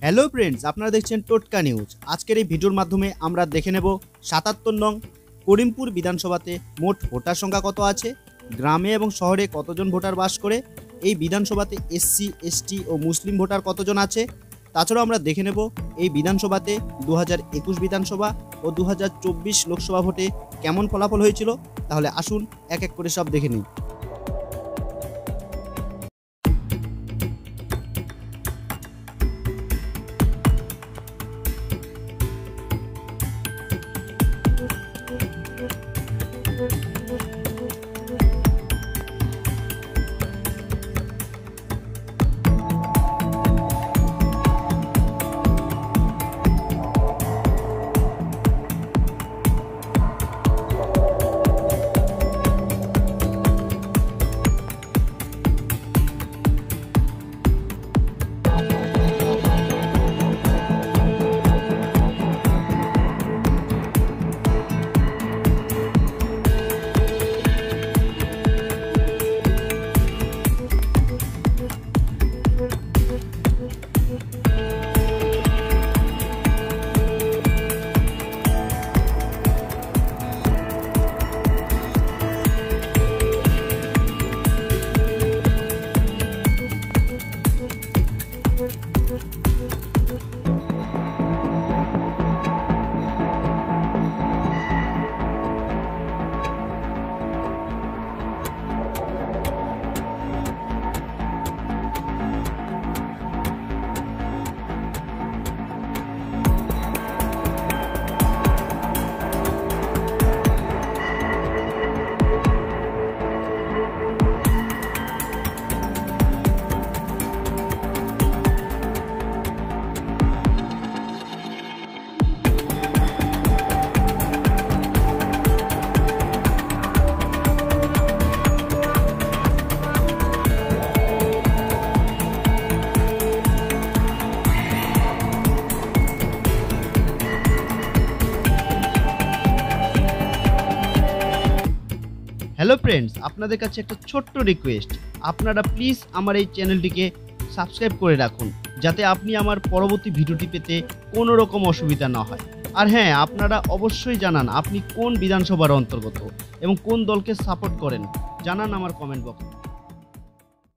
Hello friends, আপনারা দেখছেন টোটকা নিউজ। আজকের এই ভিডিওর মাধ্যমে আমরা দেখে নেব ৭৭ নং করিমপুর বিধানসভাতে মোট ভোটার সংখ্যা কত আছে, গ্রামে এবং শহরে কতজন ভোটার বাস করে, এই বিধানসভাতে এসসি এসটি ও মুসলিম ভোটার কতজন আছে। তাছাড়াও আমরা দেখে নেব এই বিধানসভাতে 2021 বিধানসভা ও 2024 লোকসভা ভোটে কেমন ফলাফল হয়েছিল। তাহলে আসুন এক এক করে সব দেখে নিই। হ্যালো ফ্রেন্ডস, আপনাদের কাছে একটা ছোট্ট রিকোয়েস্ট, আপনারা প্লিজ আমার এই চ্যানেলটিকে সাবস্ক্রাইব করে রাখুন, যাতে আপনি আমার পরবর্তী ভিডিওটি পেতে কোনো রকম অসুবিধা না হয়। আর হ্যাঁ, আপনারা অবশ্যই জানান আপনি কোন বিধানসভার অন্তর্গত এবং কোন দলকে সাপোর্ট করেন, জানান আমার কমেন্ট বক্সে।